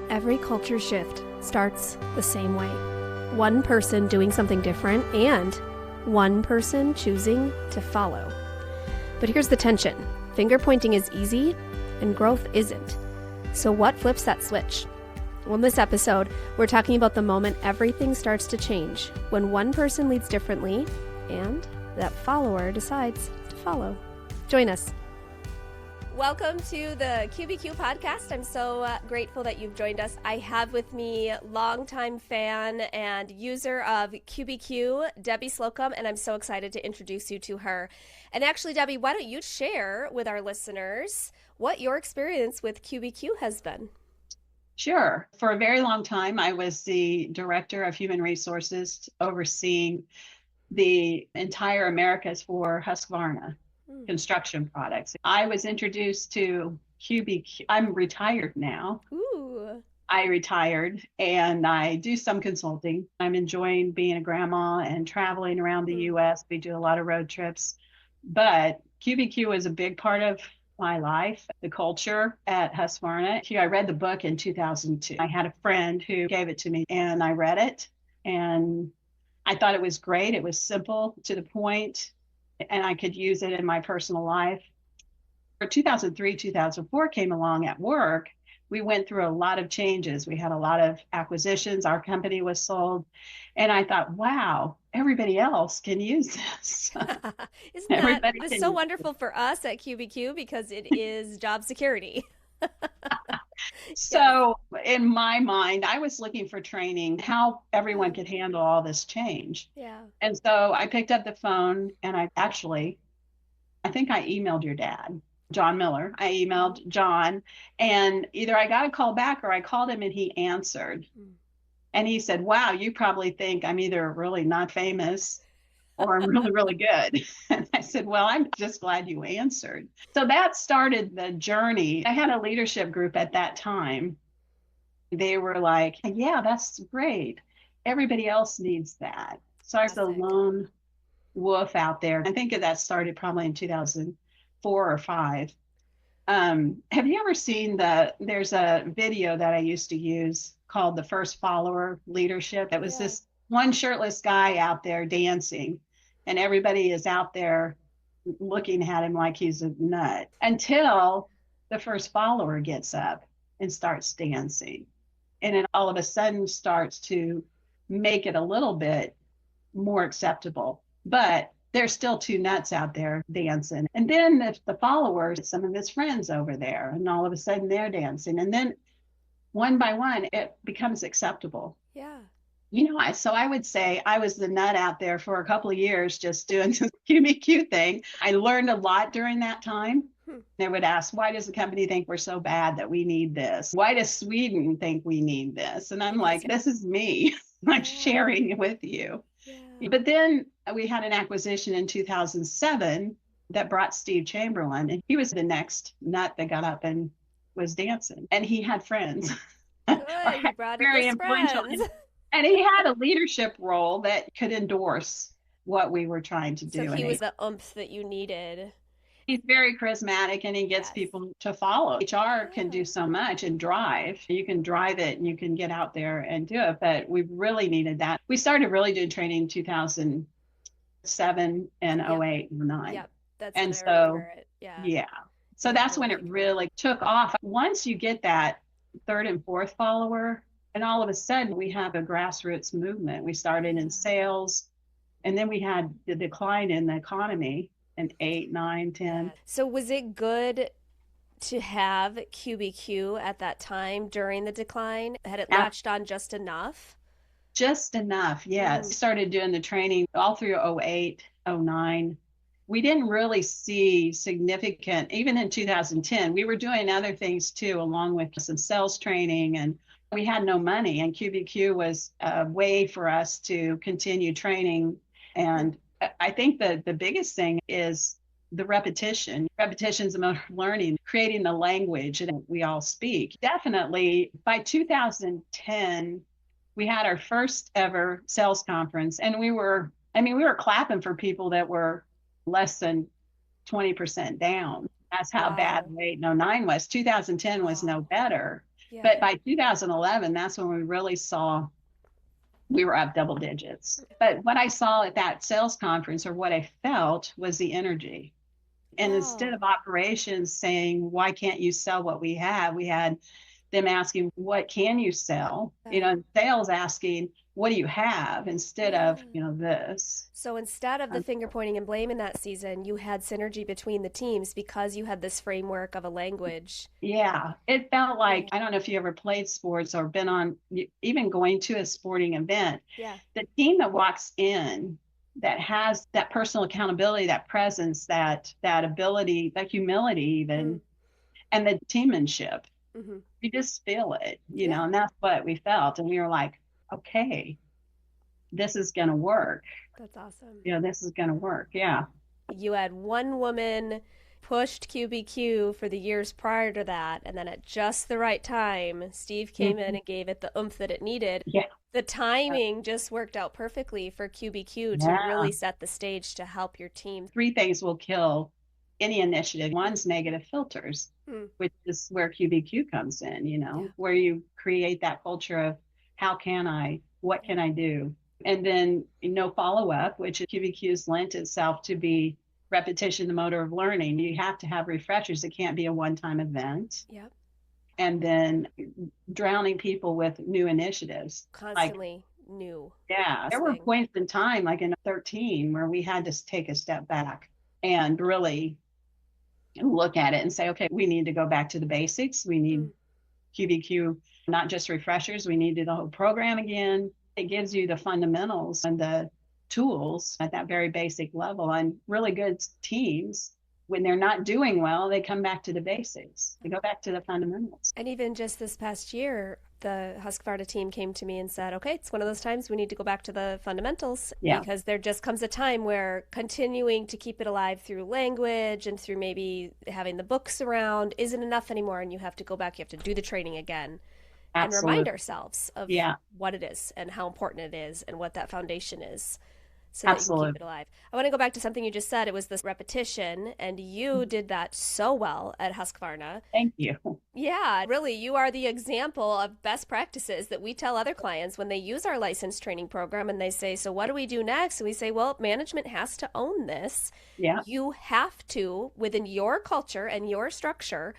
Every culture shift starts the same way. One person doing something different and one person choosing to follow. But here's the tension. Finger pointing is easy and growth isn't. So what flips that switch? Well, in this episode, we're talking about the moment everything starts to change, when one person leads differently and that follower decides to follow. Join us. Welcome to the QBQ podcast. I'm so grateful that you've joined us. I have with me longtime fan and user of QBQ, Debbie Slocum, and I'm so excited to introduce you to her. And actually, Debbie, why don't you share with our listeners what your experience with QBQ has been? Sure. For a very long time, I was the director of human resources overseeing the entire Americas for Husqvarna construction products. I was introduced to QBQ. I'm retired now. Ooh. I retired and I do some consulting. I'm enjoying being a grandma and traveling around the U.S. We do a lot of road trips. But QBQ is a big part of my life, the culture at Husqvarna. I read the book in 2002. I had a friend who gave it to me and I read it and I thought it was great. It was simple, to the point, and I could use it in my personal life. For 2003, 2004 came along at work. We went through a lot of changes. We had a lot of acquisitions. Our company was sold. And I thought, wow, everybody else can use this. Isn't that so wonderful for us at QBQ because it is job security? So in my mind, I was looking for training, how everyone could handle all this change. Yeah. And so I picked up the phone and I think I emailed your dad, John Miller. I emailed John and either I got a call back or I called him and he answered. And he said, wow, you probably think I'm either really not famous or I'm really, really good. And I said, well, I'm just glad you answered. So that started the journey. I had a leadership group at that time. They were like, yeah, that's great. Everybody else needs that. So I was a lone wolf out there. I think that started probably in 2004 or 5. Have you ever seen there's a video that I used to use called The First Follower Leadership? It was this one shirtless guy out there dancing and everybody is out there looking at him like he's a nut until the first follower gets up and starts dancing. And it all of a sudden starts to make it a little bit more acceptable. But there's still two nuts out there dancing. And then the followers, some of his friends over there, and all of a sudden they're dancing. And then one by one, it becomes acceptable. Yeah. So I would say I was the nut out there for a couple of years just doing the QBQ thing. I learned a lot during that time. They would ask, why does the company think we're so bad that we need this? Why does Sweden think we need this? And I'm like, this is me. I'm sharing it with you. Yeah. But then we had an acquisition in 2007 that brought Steve Chamberlain. And he was the next nut that got up and was dancing. And he had friends. Good, he brought very influential friends. And he had a leadership role that could endorse what we were trying to do. So he was the oomph that you needed. He's very charismatic and he gets people to follow. HR can do so much and drive. You can drive it and you can get out there and do it. But we really needed that. We started really doing training in 2007 and 08 and 09. Yep. That's and when I remember it. Yeah. So that's when it really took off. Once you get that third and fourth follower, and all of a sudden, we have a grassroots movement. We started in sales, and then we had the decline in the economy in 8, 9, 10. So was it good to have QBQ at that time during the decline? Had it latched on just enough? Just enough, yes. We started doing the training all through 08, 09. We didn't really see significant, even in 2010, we were doing other things too, along with some sales training, and we had no money, and QBQ was a way for us to continue training. And I think the biggest thing is the repetition. Repetition's about learning, creating the language that we all speak. Definitely by 2010, we had our first ever sales conference, and we were clapping for people that were less than 20% down. That's how bad 08 and 09 was. 2010 was no better. Yeah. But by 2011, that's when we really saw we were up double digits. But what I saw at that sales conference, or what I felt, was the energy. And instead Wow. of operations saying, why can't you sell what we have? We had them asking, what can you sell? Yeah. Sales asking, what do you have, instead Yeah. of, this. So instead of the finger pointing and blame in that season, you had synergy between the teams because you had this framework of a language. Yeah, it felt Yeah. like, I don't know if you ever played sports or been on, even going to a sporting event, Yeah. the team that walks in that has that personal accountability, that presence, that ability, that humility Mm. even, and the teammanship, Hmm. you just feel it, Yeah. and that's what we felt. And we were like, okay, this is going to work. That's awesome. This is going to work. Yeah. You had one woman pushed QBQ for the years prior to that, and then at just the right time, Steve came in Mhm. and gave it the oomph that it needed. Yeah. The timing just worked out perfectly for QBQ to Yeah. really set the stage to help your team. Three things will kill any initiative. One's negative filters, Hmm. which is where QBQ comes in, Yeah. where you create that culture of how can I, what Yeah. can I do? And then no follow up, which QBQ's lent itself to be repetition, the motor of learning. You have to have refreshers. It can't be a one time event. Yep. And then drowning people with new initiatives. Like, Constantly new yeah, there were thing. points in time, like in 13, where we had to take a step back and really look at it and say, okay, we need to go back to the basics. We need Hmm. QBQ, not just refreshers. We need the whole program again. It gives you the fundamentals and the tools at that very basic level. And really good teams, when they're not doing well, they come back to the basics. They go back to the fundamentals. And even just this past year, the Husqvarna team came to me and said, okay, it's one of those times we need to go back to the fundamentals Yeah, because there just comes a time where continuing to keep it alive through language and through maybe having the books around isn't enough anymore. And you have to go back, you have to do the training again and remind absolutely. ourselves of Yeah, what it is and how important it is and what that foundation is so that you can keep absolutely. it alive. I want to go back to something you just said. It was this repetition, and you did that so well at Husqvarna. Thank you. Yeah, really, you are the example of best practices that we tell other clients when they use our license training program and they say, so what do we do next? And we say, well, management has to own this. Yeah. You have to, within your culture and your structure,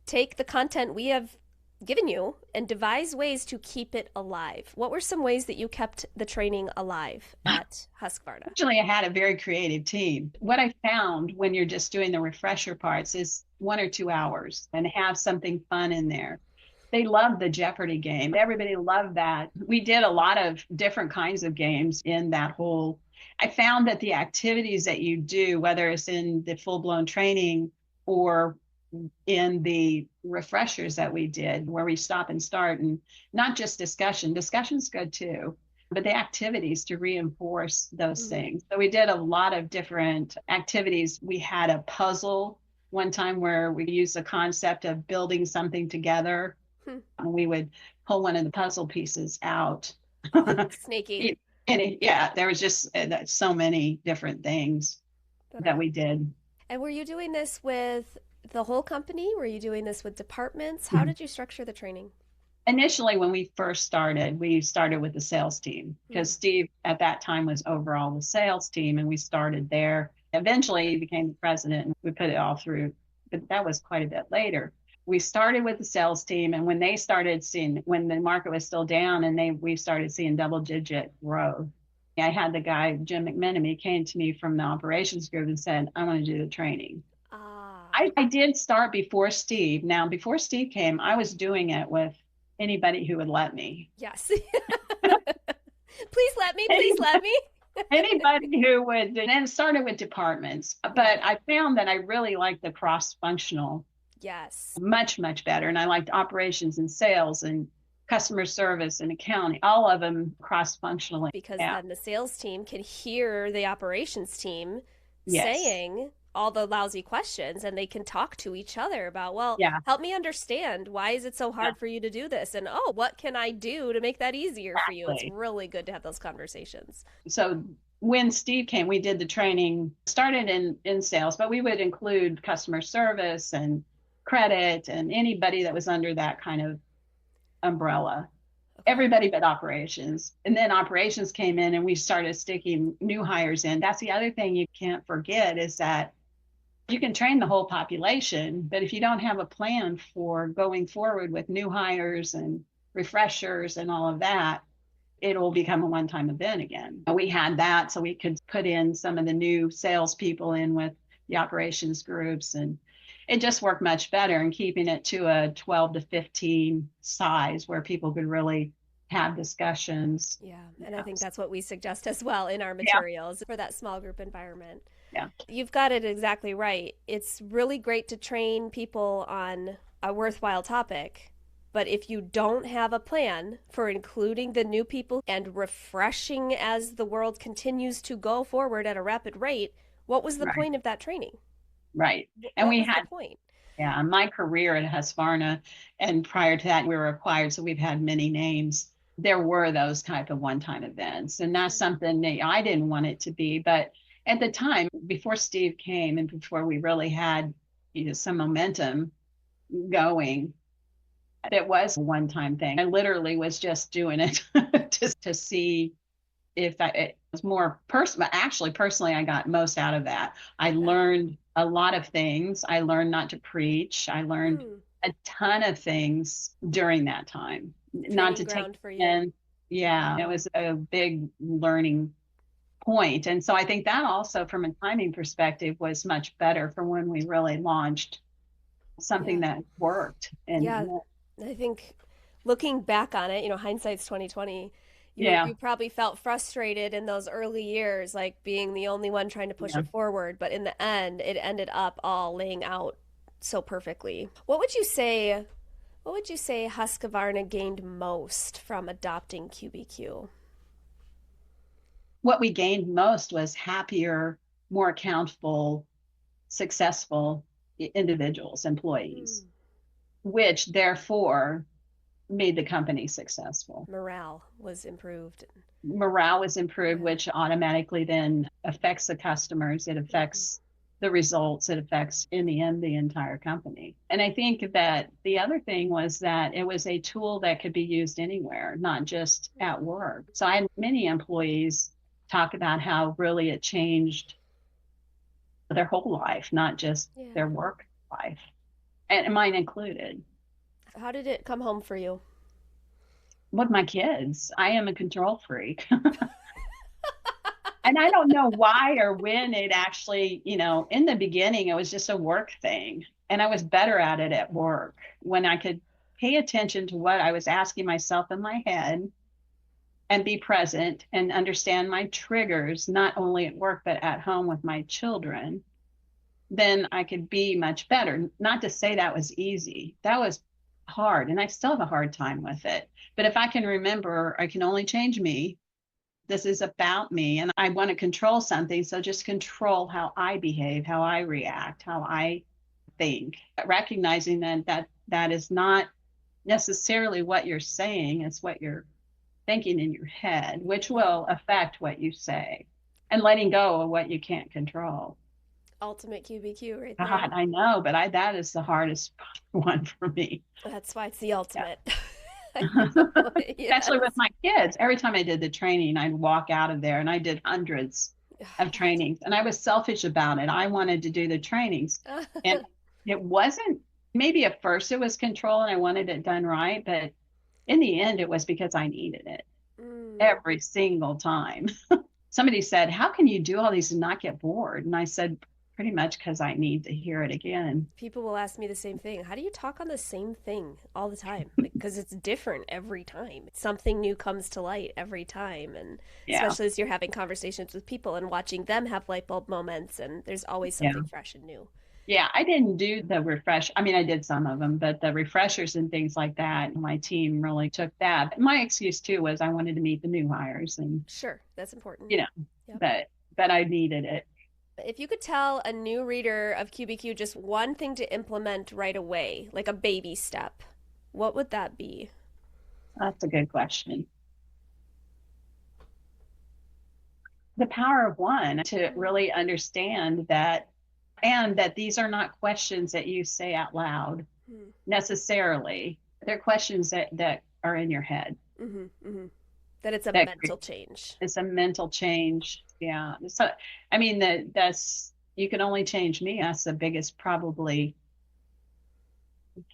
take the content we have given you and devise ways to keep it alive. What were some ways that you kept the training alive at Husqvarna? Actually, I had a very creative team. What I found when you're just doing the refresher parts is 1 or 2 hours and have something fun in there. They loved the Jeopardy game. Everybody loved that. We did a lot of different kinds of games in that whole. I found that the activities that you do, whether it's in the full blown training or in the refreshers that we did, where we stop and start, and not just discussion's good too, but the activities to reinforce those Mm-hmm. things. So we did a lot of different activities. We had a puzzle one time where we used the concept of building something together. Hmm. We would pull one of the puzzle pieces out. Snaky. Yeah, there was just so many different things that we did. And were you doing this with the whole company? Were you doing this with departments? How did you structure the training? Initially, when we first started, we started with the sales team because Steve at that time was overall the sales team, and we started there. Eventually, he became the president, and we put it all through, but that was quite a bit later. We started with the sales team, and when they started seeing, when the market was still down, and we started seeing double-digit growth. I had the guy, Jim McMenamy, came to me from the operations group and said, I want to do the training. Ah, I did start before Steve. Now, before Steve came, I was doing it with anybody who would let me. yes. Please let me, please let me. Anybody who would, and then started with departments. But I found that I really liked the cross-functional Yes. much, much better. And I liked operations and sales and customer service and accounting, all of them cross-functionally. Because Yeah. then the sales team can hear the operations team Yes. saying all the lousy questions and they can talk to each other about, well, Yeah. help me understand, why is it so hard Yeah. for you to do this? And oh, what can I do to make that easier for you? It's Exactly. really good to have those conversations. So when Steve came, we did the training, started in sales, but we would include customer service and credit and anybody that was under that kind of umbrella. Okay. Everybody but operations. And then operations came in and we started sticking new hires in. That's the other thing you can't forget is that you can train the whole population, but if you don't have a plan for going forward with new hires and refreshers and all of that, it'll become a one-time event again. We had that so we could put in some of the new salespeople in with the operations groups, and it just worked much better in keeping it to a 12 to 15 size where people could really have discussions. Yeah, and I think that's what we suggest as well in our Yeah. materials for that small group environment. Yeah. You've got it exactly right. It's really great to train people on a worthwhile topic, but if you don't have a plan for including the new people and refreshing as the world continues to go forward at a rapid rate, what was the Right. point of that training? Right. And What we was had, the point? yeah, my career at Husqvarna, and prior to that, we were acquired, so we've had many names. There were those type of one-time events, and that's something that I didn't want it to be. But at the time, before Steve came and before we really had, some momentum going, it was a one-time thing. I literally was just doing it just to see if it was more personal. Actually, personally, I got most out of that. I learned a lot of things. I learned not to preach. I learned a ton of things during that time. Not to take Ground for you. in. Yeah, it was a big learning point. And so I think that also from a timing perspective was much better for when we really launched something that worked. And Yeah, I think looking back on it, hindsight's 2020. Yeah. You probably felt frustrated in those early years, like being the only one trying to push it forward. But in the end, it ended up all laying out so perfectly. What would you say Husqvarna gained most from adopting QBQ? What we gained most was happier, more accountable, successful individuals, employees, which therefore made the company successful. Morale was improved. Which automatically then affects the customers. It affects the results. It affects, in the end, the entire company. And I think that the other thing was that it was a tool that could be used anywhere, not just at work. So I had many employees talk about how really it changed their whole life, not just their work life, and mine included. How did it come home for you? With my kids. I am a control freak. And I don't know why or when it actually, in the beginning, it was just a work thing. And I was better at it at work when I could pay attention to what I was asking myself in my head and be present and understand my triggers, not only at work, but at home with my children. Then I could be much better. Not to say that was easy. That was hard. And I still have a hard time with it. But if I can remember, I can only change me. This is about me, and I want to control something. So just control how I behave, how I react, how I think. Recognizing that is not necessarily what you're saying, it's what you're thinking in your head, which will affect what you say, and letting go of what you can't control. Ultimate QBQ right there. God, I know, but that is the hardest one for me. That's why it's the ultimate. Yeah. Especially with my kids. Every time I did the training, I'd walk out of there, and I did hundreds of trainings, and I was selfish about it. I wanted to do the trainings, and it wasn't, maybe at first it was control and I wanted it done right, but in the end it was because I needed it every single time. Somebody said, how can you do all these and not get bored? And I said, pretty much because I need to hear it again. People will ask me the same thing. How do you talk on the same thing all the time? Because it's different every time. Something new comes to light every time. And especially as you're having conversations with people and watching them have light bulb moments, and there's always something fresh and new. Yeah, I didn't do the refresh. I mean, I did some of them, but the refreshers and things like that, my team really took that. My excuse too was I wanted to meet the new hires, and sure, that's important. But I needed it. If you could tell a new reader of QBQ just one thing to implement right away, like a baby step, what would that be? That's a good question. The power of one, to really understand that, and that these are not questions that you say out loud necessarily. They're questions that are in your head. Mm-hmm, mm-hmm. That it's a That mental change. it's a mental change. Yeah. So, I mean, that's, you can only change me. That's the biggest probably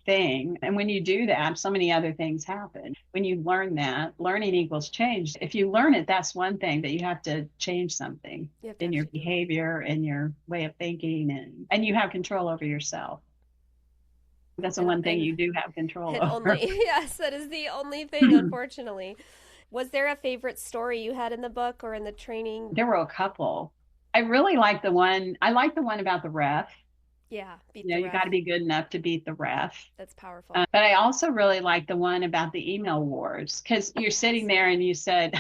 thing. And when you do that, so many other things happen. When you learn that, learning equals change. If you learn it, that's one thing, but you have to change something You have to in your actually do it. behavior and your way of thinking, and you have control over yourself. That's the one thing And you do have control it over. only, yes, that is the only thing, unfortunately. Was there a favorite story you had in the book or in the training? There were a couple. I like the one about the ref. Yeah, beat You know, the you ref. got to be good enough to beat the ref. That's powerful. But I also really like the one about the email wars, because you're sitting Yes. there and you said,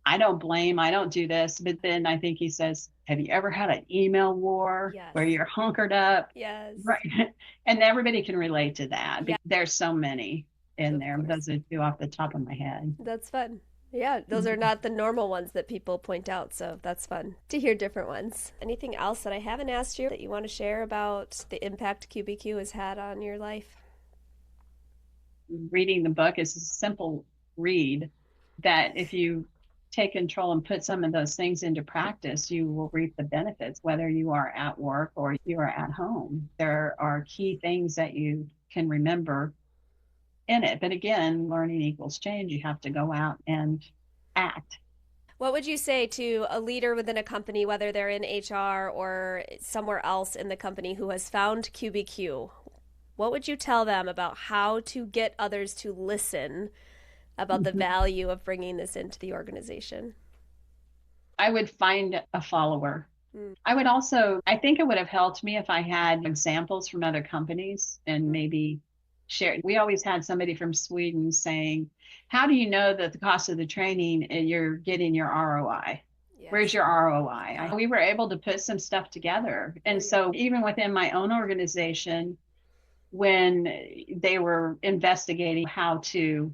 I don't blame, I don't do this. But then I think he says, have you ever had an email war Yes. where you're hunkered up? Yes. Right. And everybody can relate to that. Yeah, There's so many in of there. course. Those are two off the top of my head. That's fun. Yeah, those are not the normal ones that people point out, so that's fun to hear different ones. Anything else that I haven't asked you that you want to share about the impact QBQ has had on your life? Reading the book is a simple read that if you take control and put some of those things into practice, you will reap the benefits, whether you are at work or you are at home. There are key things that you can remember in it. But again, learning equals change. You have to go out and act. What would you say to a leader within a company, whether they're in HR or somewhere else in the company, who has found QBQ? What would you tell them about how to get others to listen about the value of bringing this into the organization? I would find a follower. I would also, I think it would have helped me if I had examples from other companies and maybe share. We always had somebody from Sweden saying, how do you know that the cost of the training you're getting your ROI? Where's Yes. your ROI? We were able to put some stuff together. And so even within my own organization, when they were investigating how to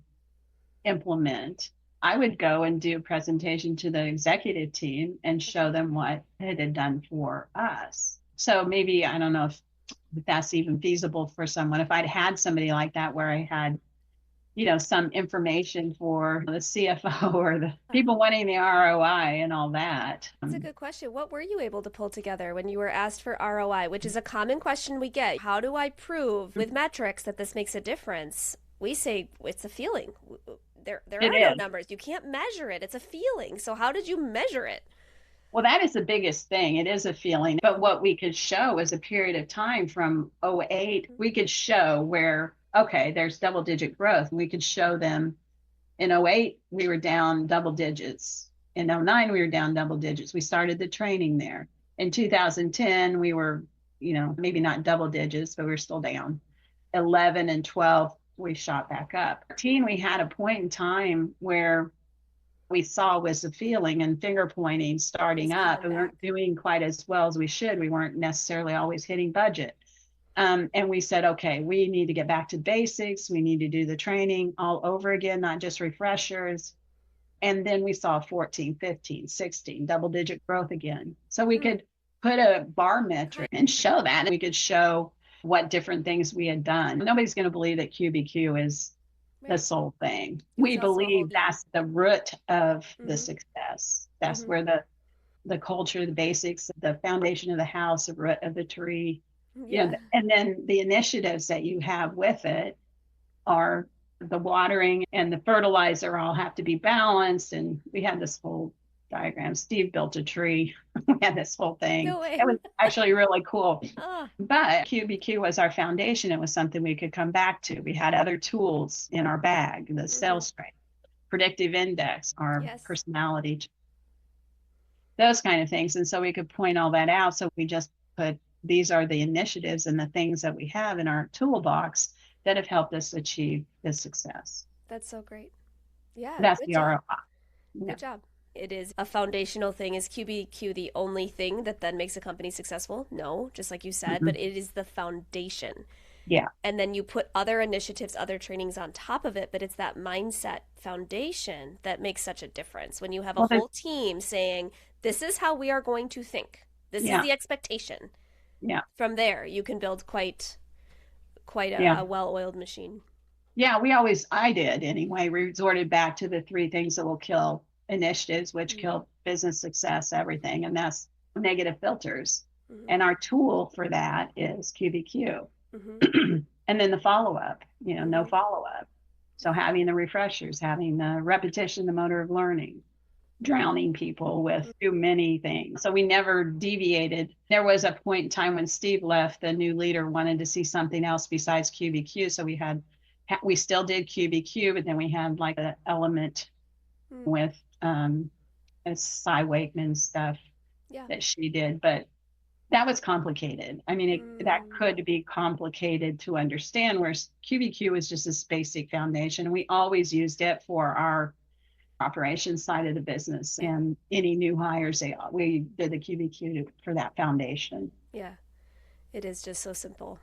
implement, I would go and do a presentation to the executive team and show them what it had done for us. So maybe, I don't know if that's even feasible for someone. If I'd had somebody like that where I had, some information for the CFO or the people wanting the ROI and all that. That's a good question. What were you able to pull together when you were asked for ROI, which is a common question we get? How do I prove with metrics that this makes a difference? We say it's a feeling. There It are no is. numbers. You can't measure it. It's a feeling. So how did you measure it? Well, that is the biggest thing. It is a feeling. But what we could show is a period of time from '08, we could show where, okay, there's double digit growth. We could show them in '08, we were down double digits. In '09, we were down double digits. We started the training there. In 2010, we were, maybe not double digits, but we were still down. 11 and 12, we shot back up. 13, we had a point in time where we saw was the feeling and finger pointing starting up. We weren't doing quite as well as we should. We weren't necessarily always hitting budget. And we said, okay, we need to get back to basics. We need to do the training all over again, not just refreshers. And then we saw 14, 15, 16, double digit growth again. So we could put a bar metric and show that. We could show what different things we had done. Nobody's going to believe that QBQ is the sole thing. We believe that's the root of the success. That's where the culture, the basics, the foundation of the house, the root of the tree, and then the initiatives that you have with it are the watering and the fertilizer all have to be balanced. And we had this whole diagram. Steve built a tree. We had this whole thing. No way. It was actually really cool. But QBQ was our foundation. It was something we could come back to. We had other tools in our bag, the sales strength, predictive index, our personality, those kind of things. And so we could point all that out. So we just put, these are the initiatives and the things that we have in our toolbox that have helped us achieve this success. That's so great. Yeah. That's the ROI. Good job. It is a foundational thing. Is QBQ the only thing that then makes a company successful? No, just like you said, but it is the foundation. Yeah. And then you put other initiatives, other trainings on top of it, but it's that mindset foundation that makes such a difference. When you have a whole team saying, this is how we are going to think. This is the expectation. Yeah. From there, you can build quite a well-oiled machine. Yeah, I did anyway, resorted back to the three things that will kill initiatives, which kill business success, everything. And that's negative filters. And our tool for that is QBQ. And then the follow-up, no follow-up. So having the refreshers, having the repetition, the motor of learning, drowning people with too many things. So we never deviated. There was a point in time when Steve left, the new leader wanted to see something else besides QBQ. So we still did QBQ, but then we had like an element with Cy Wakeman stuff that she did. But that was complicated. I mean, that could be complicated to understand, whereas QBQ is just this basic foundation. And we always used it for our operations side of the business, and any new hires, we did the QBQ for that foundation. Yeah, it is just so simple.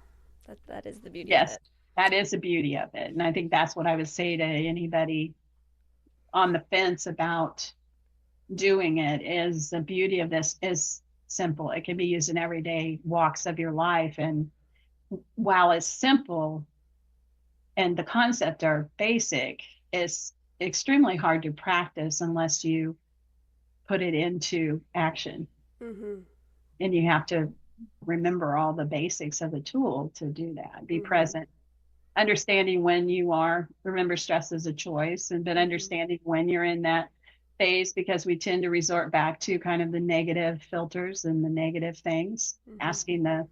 That is the beauty of it. Yes, that is the beauty of it. And I think that's what I would say to anybody on the fence about doing it, is the beauty of this is simple. It can be used in everyday walks of your life. And while it's simple and the concept are basic, it's extremely hard to practice unless you put it into action. And you have to remember all the basics of the tool to do that. Be present, understanding when remember stress is a choice, but understanding when you're in that phase, because we tend to resort back to kind of the negative filters and the negative things, asking the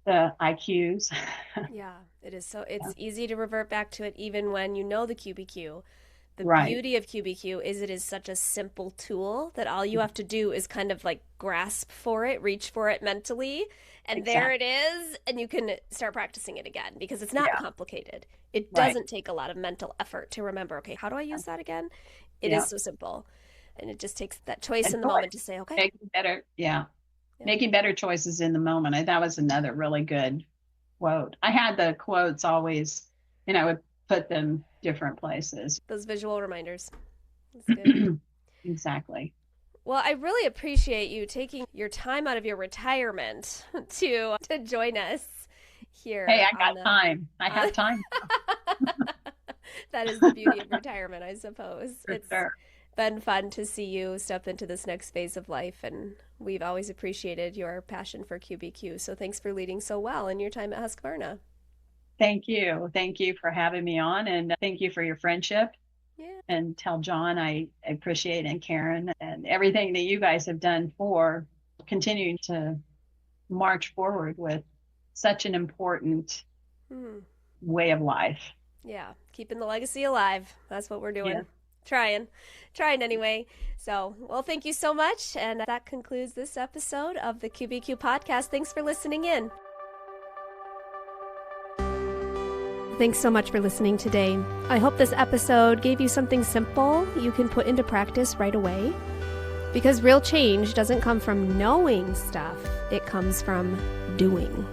IQs. Yeah, it is. So it's easy to revert back to it even when you know the QBQ. The beauty of QBQ is it is such a simple tool that all you have to do is kind of like grasp for it, reach for it mentally, and there it is, and you can start practicing it again, because it's not complicated. It doesn't take a lot of mental effort to remember, okay, how do I use that again? It is so simple. And it just takes that choice in the moment to say, okay. Making better choices in the moment. That was another really good quote. I had the quotes always, I would put them different places. Those visual reminders. That's good. Exactly. Well, I really appreciate you taking your time out of your retirement to join us here. Hey, I got time. I have time. That is the beauty of retirement, I suppose. It's been fun to see you step into this next phase of life, and we've always appreciated your passion for QBQ. So thanks for leading so well in your time at Husqvarna. Thank you. Thank you for having me on, and thank you for your friendship. Yeah. And tell John I appreciate, and Karen, and everything that you guys have done for continuing to march forward with such an important way of life. Yeah, keeping the legacy alive. That's what we're doing. Yeah. Trying anyway. So, well, thank you so much. And that concludes this episode of the QBQ podcast. Thanks for listening in. Thanks so much for listening today. I hope this episode gave you something simple you can put into practice right away. Because real change doesn't come from knowing stuff. It comes from doing.